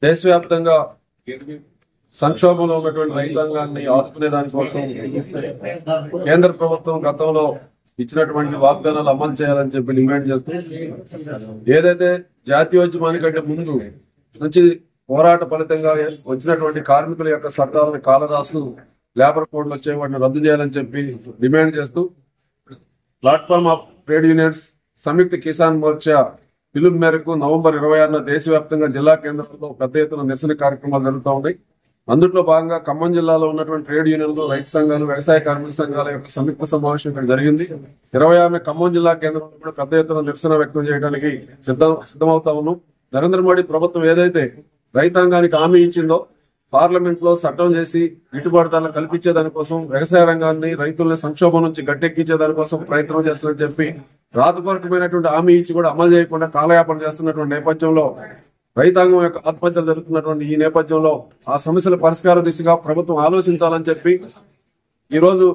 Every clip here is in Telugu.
దేశవ్యాప్తంగా సంక్షోభంలో ఉన్నటువంటి రైతాంగాన్ని ఆదుకునే దానికోసం కేంద్ర ప్రభుత్వం గతంలో ఇచ్చినటువంటి వాగ్దానాలు అమలు చేయాలని చెప్పి డిమాండ్ చేస్తూ ఏదైతే జాతీయోద్యమానికంటే ముందు నుంచి పోరాట ఫలితంగా వచ్చినటువంటి కార్మికుల యొక్క చట్టాలను కాలరాస్తూ లేబర్ కోడ్లు వచ్చే వాటిని రద్దు చేయాలని చెప్పి డిమాండ్ చేస్తూ ప్లాట్ఫామ్ ఆఫ్ ట్రేడ్ యూనియన్స్ సంయుక్త కిసాన్ మోర్చా పిలుపు మేరకు నవంబర్ 26న దేశవ్యాప్తంగా జిల్లా కేంద్రంలో పెద్ద ఎత్తున నిరసన కార్యక్రమాలు జరుగుతూ ఉన్నాయి. అందులో భాగంగా ఖమ్మం జిల్లాలో ఉన్నటువంటి ట్రేడ్ యూనియన్లు, రైతు సంఘాలు, వ్యవసాయ కార్మిక సంఘాల యొక్క సంయుక్త సమావేశం ఇక్కడ జరిగింది. 26న ఖమ్మం జిల్లా కేంద్రంలో కూడా పెద్ద ఎత్తున నిరసన వ్యక్తం చేయడానికి సిద్ధమవుతా ఉన్నాం. నరేంద్ర మోడీ ప్రభుత్వం ఏదైతే రైతాంగానికి హామీ ఇచ్చిందో పార్లమెంట్ లో చట్టం చేసి గిట్టుబాటు ధరలు కల్పించే దానికోసం, వ్యవసాయ రంగాన్ని, రైతుల్ని సంక్షోభం నుంచి గట్టెక్కించే దానికోసం ప్రయత్నం చేస్తుందని చెప్పి రాతపూర్వకమైనటువంటి హామీ ఇచ్చి కూడా అమలు చేయకుండా కాలయాపన చేస్తున్నటువంటి నేపథ్యంలో, రైతాంగం యొక్క ఆత్మహత్యలు జరుగుతున్నటువంటి ఈ నేపథ్యంలో ఆ సమస్యల పరిష్కార దిశగా ప్రభుత్వం ఆలోచించాలని చెప్పి ఈరోజు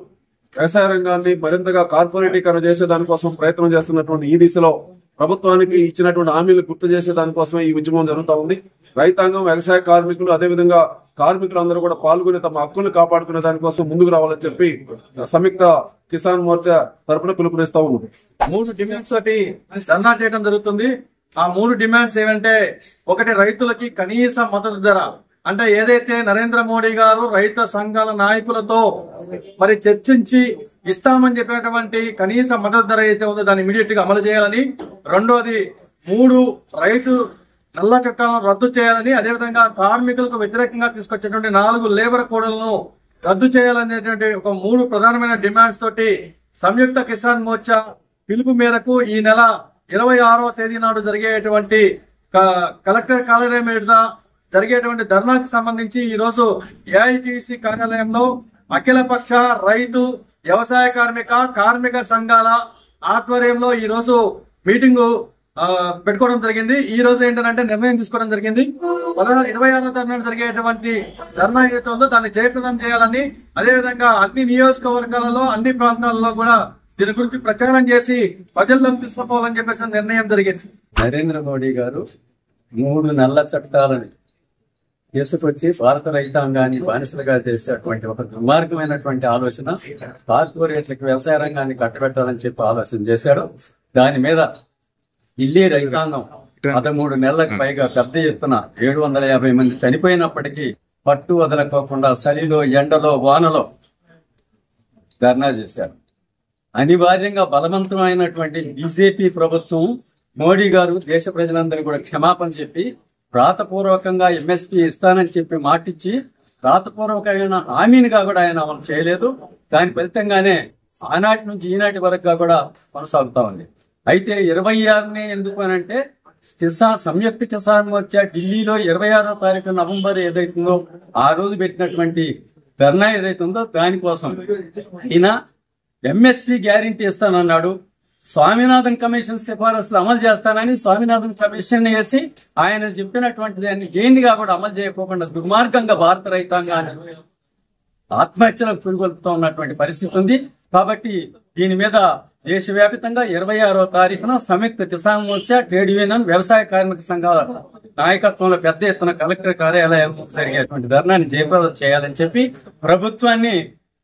వ్యవసాయ రంగాన్ని మరింతగా కార్పొరేటీకరణ చేసే దానికోసం ప్రయత్నం చేస్తున్నటువంటి ఈ దిశలో ప్రభుత్వానికి ఇచ్చినటువంటి హామీలు గుర్తు చేసే దానికోసమే ఈ ఉద్యమం జరుగుతూ ఉంది. రైతాంగం, వ్యవసాయ కార్మికులు, అదేవిధంగా కార్మికులందరూ కూడా పాల్గొని తమ హక్కులను కాపాడుకునే దానికోసం ముందుకు రావాలని చెప్పి సంయుక్త కిసాన్ మోర్చా తరఫున పిలుపునిస్తా ఉన్నాం. 3 డిమాండ్స్ తోటి ధర్నా చేయడం జరుగుతుంది. ఆ 3 డిమాండ్స్ ఏమంటే, ఒకటి రైతులకి కనీస మద్దతు ధర, అంటే ఏదైతే నరేంద్ర మోడీ గారు రైతు సంఘాల నాయకులతో మరి చర్చించి ఇస్తామని చెప్పినటువంటి కనీస మద్దతు ధర అయితే ఉందో దాన్ని ఇమీడియట్ గా అమలు చేయాలని. రెండోది 3 రైతు నల్ల చట్టాలను రద్దు చేయాలని, అదేవిధంగా కార్మికులకు వ్యతిరేకంగా తీసుకొచ్చేటువంటి 4 లేబర్ కోడ్లను రద్దు చేయాలనేటువంటి ఒక 3 ప్రధానమైన డిమాండ్స్ తోటి సంయుక్త కిసాన్ మోర్చా పిలుపు మేరకు ఈ నెల 26వ తేదీ నాడు జరిగేటువంటి కలెక్టర్ కార్యాలయం మీద జరిగేటువంటి ధర్నాకి సంబంధించి ఈ రోజు ఏఐటీసీ కార్యాలయంలో అఖిలపక్ష రైతు, వ్యవసాయ కార్మిక సంఘాల ఆధ్వర్యంలో ఈ రోజు మీటింగ్ పెట్టుకోవడం జరిగింది. ఈ రోజు ఏంటంటే నిర్ణయం తీసుకోవడం జరిగింది. 26వ తారీఖున జరిగేటువంటి ధర్నా ఏదైతే ఉందో దాన్ని జయప్రదం చేయాలని, అదేవిధంగా అన్ని నియోజకవర్గాలలో, అన్ని ప్రాంతాలలో కూడా దీని గురించి ప్రచారం చేసి ప్రజల్లోకి తీసుకుపోవాలని చెప్పేసి నిర్ణయం జరిగింది. నరేంద్ర మోడీ గారు 3 నల్ల చట్టాలను తీసుకొచ్చి భారత రైతాంగాన్ని బానిసలుగా చేసేటువంటి ఒక దుర్మార్గమైనటువంటి ఆలోచన, కార్పొరేట్లకు వ్యవసాయ రంగాన్ని కట్టబెట్టాలని చెప్పి ఆలోచన చేశాడు. దాని మీద ఢిల్లీ రైతాంగం 13 నెలలకు పైగా పెద్ద ఎత్తున 750 మంది చనిపోయినప్పటికీ పట్టు వదలకోకుండా చలిలో, ఎండలో, వానలో ధర్నా చేశారు. అనివార్యంగా బలవంతమైనటువంటి బీజేపీ ప్రభుత్వం, మోడీ గారు దేశ ప్రజలందరూ కూడా క్షమాపణ చెప్పి రాతపూర్వకంగా ఎంఎస్పీ ఇస్తానని చెప్పి మాటిచ్చి రాతపూర్వకమైన హామీనిగా కూడా ఆయన అమలు చేయలేదు. దాని ఫలితంగానే ఆనాటి నుంచి ఈనాటి వరకు కూడా కొనసాగుతా ఉంది. అయితే 26నే ఎందుకు అనంటే, సంయుక్త కిసాన్ మోర్చా ఢిల్లీలో 26వ తారీఖు నవంబర్ ఏదైతుందో ఆ రోజు పెట్టినటువంటి ధర్నా ఏదైతుందో దానికోసం ఈయన ఎంఎస్పీ గ్యారంటీ ఇస్తానన్నాడు. స్వామినాథన్ కమిషన్ సిఫారసులు అమలు చేస్తానని స్వామినాథన్ కమిషన్ వేసి ఆయన చెప్పినటువంటి దాన్ని దేనిగా కూడా అమలు చేయకోకుండా దుర్మార్గంగా భారత రైతాంగాన్ని ఆత్మహత్యలకు పురిగొల్పుతూ ఉన్నటువంటి పరిస్థితి ఉంది. కాబట్టి దీని మీద దేశవ్యాప్తంగా 26వ తారీఖున సంయుక్త కిసాన్ మోర్చా, ట్రేడ్ యూనియన్, వ్యవసాయ కార్మిక సంఘాల నాయకత్వంలో పెద్ద ఎత్తున కలెక్టర్ కార్యాలయం జరిగేటువంటి ధర్నాన్ని జయప్రదం చేయాలని చెప్పి ప్రభుత్వాన్ని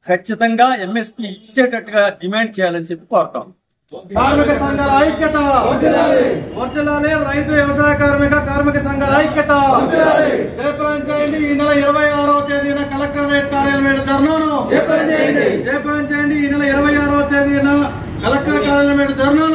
ఖచ్చితంగా ఎంఎస్పీ ఇచ్చేటట్టుగా డిమాండ్ చేయాలని చెప్పి కోరుతాం. కార్మిక సంఘాల ఐక్యత వర్ధిల్లాలి, రైతు వ్యవసాయ కార్మిక సంఘాల ఐక్యత జయప్రదం చేయండి. ఈ నెల 26వ తేదీన కలెక్టరేట్ కార్యాలయం ధర్నాను జయప్రదం చేయండి. ఈ నెల 26వ తేదీన కలెక్టర్ కార్యాలయం ధర్నాను